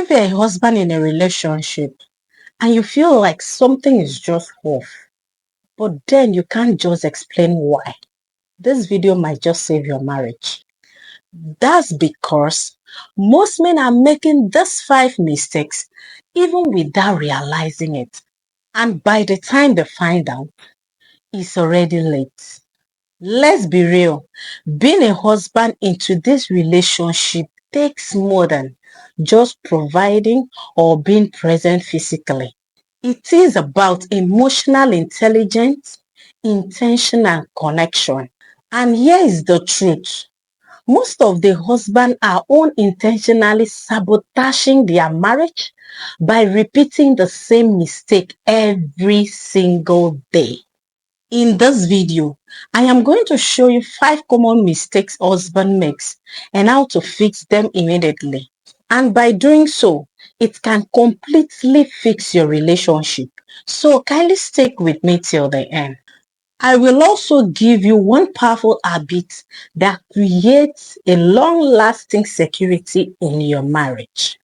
If you're a husband in a relationship and you feel like something is just off, but then you can't just explain why, this video might just save your marriage. That's because most men are making these 5 mistakes even without realizing it. And by the time they find out, it's already late. Let's be real. Being a husband into this relationship takes more than just providing or being present physically. It is about emotional intelligence, intentional connection. And here is the truth. Most of the husbands are unintentionally sabotaging their marriage by repeating the same mistake every single day. In this video, I am going to show you 5 common mistakes husband makes and how to fix them immediately. And by doing so, it can completely fix your relationship. So kindly stick with me till the end. I will also give you one powerful habit that creates a long-lasting security in your marriage.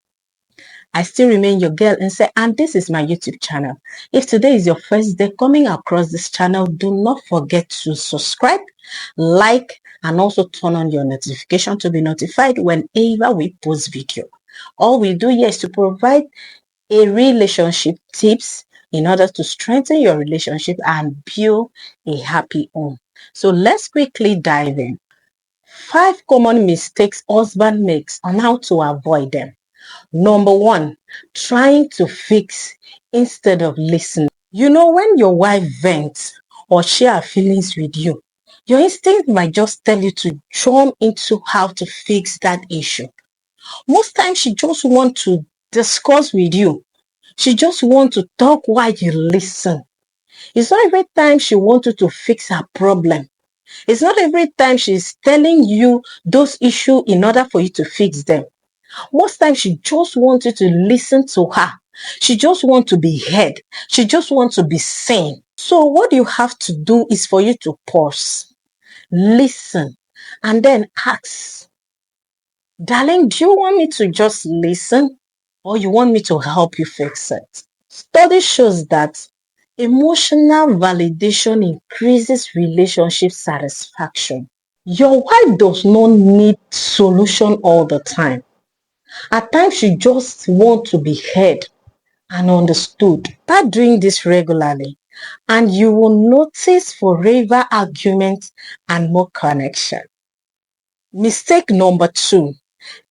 I still remain your girl Inside, and this is my YouTube channel. If today is your first day coming across this channel, do not forget to subscribe, like, and also turn on your notification to be notified whenever we post video. All we do here is to provide a relationship tips in order to strengthen your relationship and build a happy home. So let's quickly dive in. 5 common mistakes husband makes on how to avoid them. Number 1, trying to fix instead of listening. You know, when your wife vents or share her feelings with you, your instinct might just tell you to jump into how to fix that issue. Most times she just wants to discuss with you. She just wants to talk while you listen. It's not every time she wants you to fix her problem. It's not every time she's telling you those issues in order for you to fix them. Most times she just wants you to listen to her. She just wants to be heard. She just wants to be seen. So what you have to do is for you to pause, listen, and then ask, darling, do you want me to just listen or you want me to help you fix it? Study shows that emotional validation increases relationship satisfaction. Your wife does not need solution all the time. At times, she just wants to be heard and understood. Start doing this regularly, and you will notice forever arguments and more connection. Mistake number 2,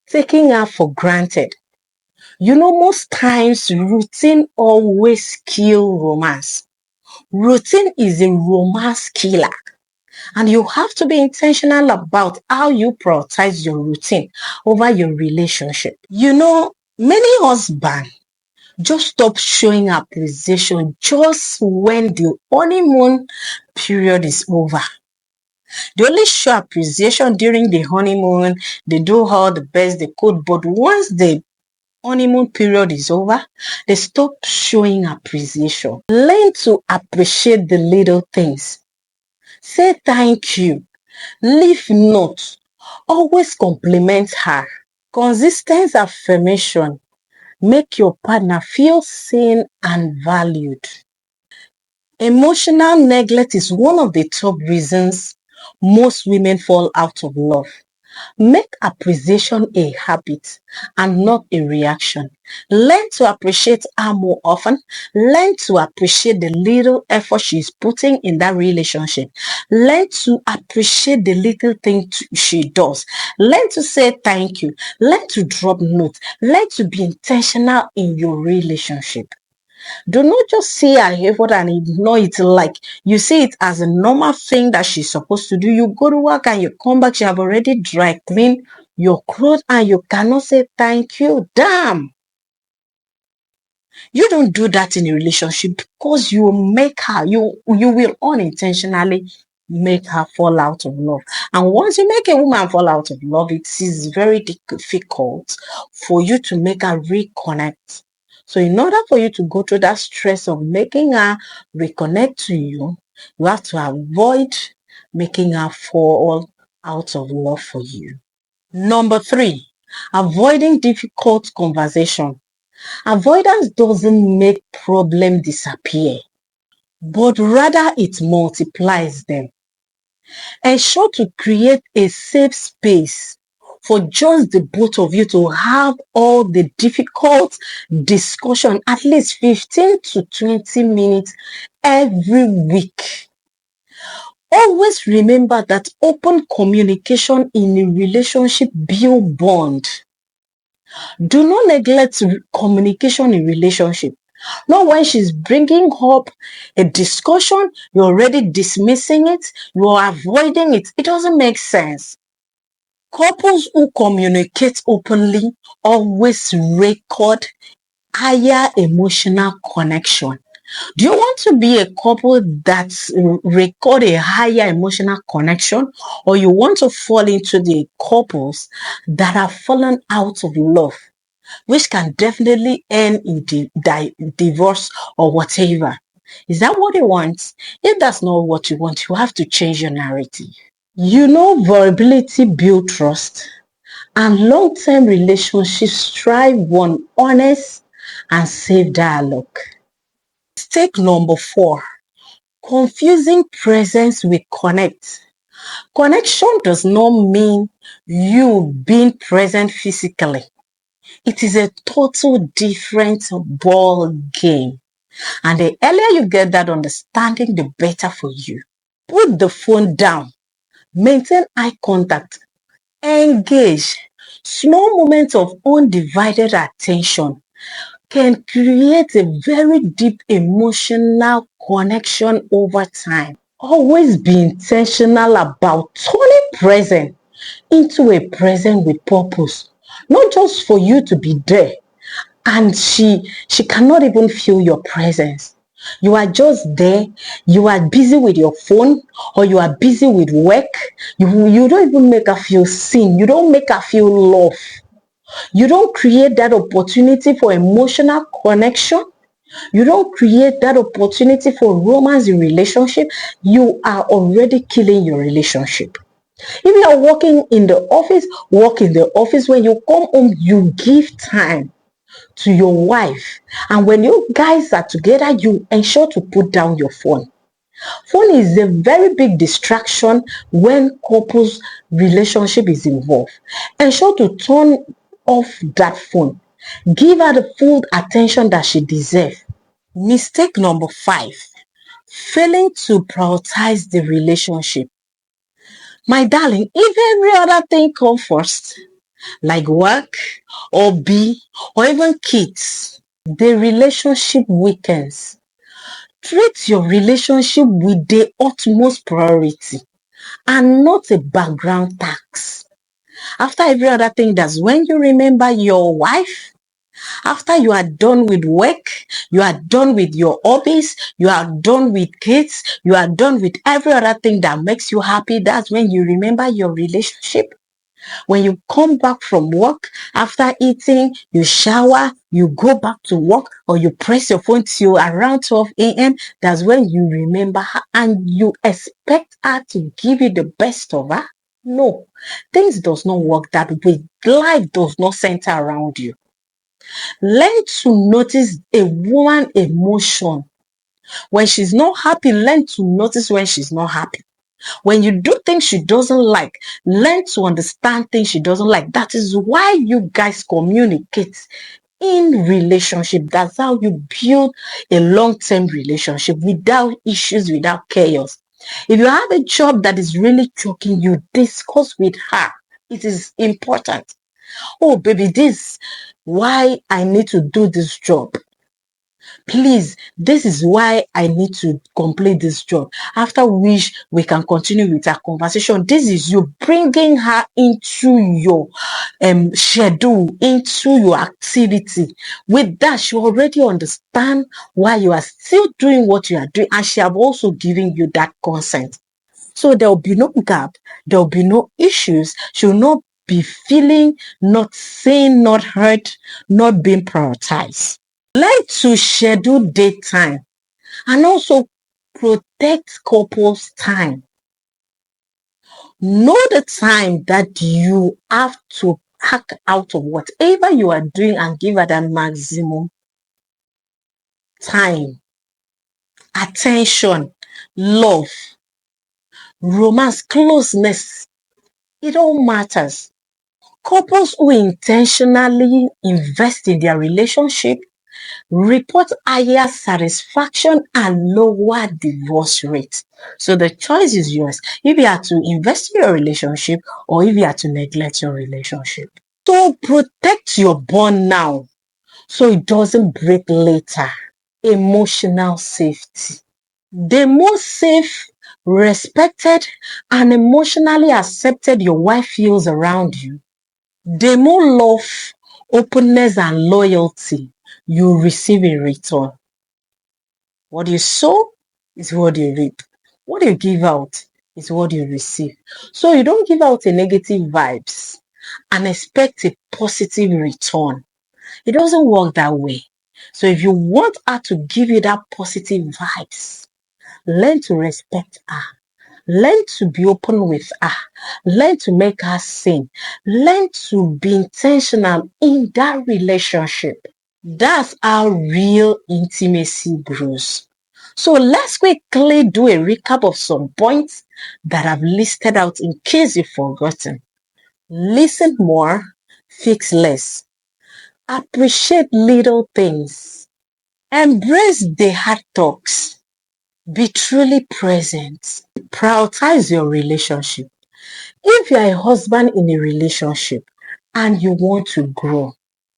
taking her for granted. You know, most times routine always kills romance. Routine is a romance killer. And you have to be intentional about how you prioritize your routine over your relationship. You know, many husbands just stop showing appreciation just when the honeymoon period is over. They only show appreciation during the honeymoon. They do all the best they could, but once the honeymoon period is over, they stop showing appreciation. Learn to appreciate the little things. Say thank you. Leave notes. Always compliment her. Consistent affirmation make your partner feel seen and valued. Emotional neglect is one of the top reasons most women fall out of love. Make appreciation a habit and not a reaction. Learn to appreciate her more often. Learn to appreciate the little effort she's putting in that relationship. Learn to appreciate the little things she does. Learn to say thank you. Learn to drop notes. Learn to be intentional in your relationship. Do not just see her effort and ignore it like you see it as a normal thing that she's supposed to do. You go to work and you come back, she have already dry cleaned your clothes and you cannot say thank you. Damn! You don't do that in a relationship because you make her, you will unintentionally make her fall out of love. And once you make a woman fall out of love, it is very difficult for you to make her reconnect. So in order for you to go through that stress of making her reconnect to you, you have to avoid making her fall out of love for you. Number 3, avoiding difficult conversation. Avoidance doesn't make problem disappear, but rather it multiplies them. Ensure to create a safe space for just the both of you to have all the difficult discussion, at least 15 to 20 minutes every week. Always remember that open communication in a relationship build bond. Do not neglect communication in relationship. Not when she's bringing up a discussion, you're already dismissing it, you're avoiding it. It doesn't make sense. Couples who communicate openly always record higher emotional connection. Do you want to be a couple that record a higher emotional connection, or you want to fall into the couples that have fallen out of love, which can definitely end in divorce or whatever? Is that what you want? If that's not what you want, you have to change your narrative. Vulnerability builds trust, and long-term relationships thrive on honest and safe dialogue. Mistake number 4, confusing presence with connect. Connection does not mean you being present physically. It is a total different ball game. And the earlier you get that understanding, the better for you. Put the phone down. Maintain eye contact. Engage. Small moments of undivided attention can create a very deep emotional connection over time. Always be intentional about turning present into a present with purpose. Not just for you to be there and she cannot even feel your presence. You are just there, you are busy with your phone, or you are busy with work. You don't even make her feel seen. You don't make her feel love. You don't create that opportunity for emotional connection. You don't create that opportunity for romance in relationship. You are already killing your relationship. If you are working in the office, work in the office. When you come home, you give time to your wife. And when you guys are together, you ensure to put down your phone. Phone is a very big distraction when couples relationship is involved. Ensure to turn off that phone. Give her the full attention that she deserves. Mistake number 5, failing to prioritize the relationship. My darling, if every other thing comes first, like work or be or even kids, the relationship weakens. Treat your relationship with the utmost priority and not a background tax. After every other thing, that's when you remember your wife. After you are done with work, you are done with your hobbies, you are done with kids, you are done with every other thing that makes you happy, that's when you remember your relationship. When you come back from work, after eating, you shower, you go back to work, or you press your phone till around 12 a.m. That's when you remember her and you expect her to give you the best of her. No, things does not work that way. Life does not center around you. Learn to notice a woman emotion. When she's not happy, learn to notice when she's not happy. When you do things she doesn't like, learn to understand things she doesn't like. That is why you guys communicate in relationship. That's how you build a long-term relationship without issues, without chaos. If you have a job that is really choking you, discuss with her. It is important. Oh, baby, this why I need to do this job. Please, this is why I need to complete this job. After which we can continue with our conversation. This is you bringing her into your schedule, into your activity. With that, she already understand why you are still doing what you are doing, and she have also given you that consent. So there will be no gap, there will be no issues. She will not be feeling not seen, not heard, not being prioritized. Learn to schedule date time and also protect couples' time. Know the time that you have to hack out of whatever you are doing and give her that maximum time, attention, love, romance, closeness. It all matters. Couples who intentionally invest in their relationship report higher satisfaction and lower divorce rates. So the choice is yours. If you are to invest in your relationship or if you are to neglect your relationship. So protect your bond now so it doesn't break later. Emotional safety. The more safe, respected, and emotionally accepted your wife feels around you, the more love, openness, and loyalty you receive in return. What you sow is what you reap. What you give out is what you receive. So you don't give out a negative vibes and expect a positive return. It doesn't work that way. So if you want her to give you that positive vibes, learn to respect her. Learn to be open with her. Learn to make her sing. Learn to be intentional in that relationship. That's how real intimacy grows. So let's quickly do a recap of some points that I've listed out in case you've forgotten. Listen more, fix less. Appreciate little things. Embrace the hard talks. Be truly present. Prioritize your relationship. If you're a husband in a relationship and you want to grow,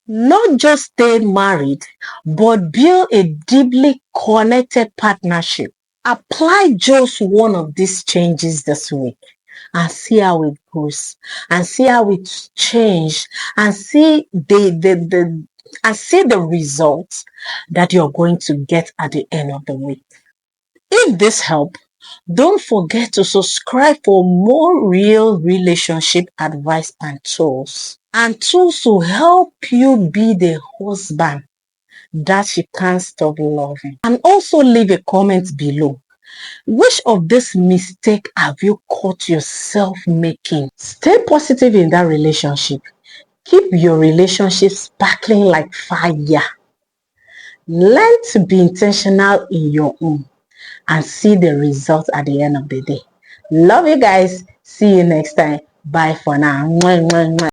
not just stay married, but build a deeply connected partnership. Apply just one of these changes this week and see how it goes and see how it's changed and see the results that you're going to get at the end of the week. If this helped, don't forget to subscribe for more real relationship advice and tools to help you be the husband that you can't stop loving. And also leave a comment below. Which of this mistake have you caught yourself making? Stay positive in that relationship. Keep your relationship sparkling like fire. Learn to be intentional in your own and see the results at the end of the day. Love you guys. See you next time. Bye for now. Mwah, mwah, mwah.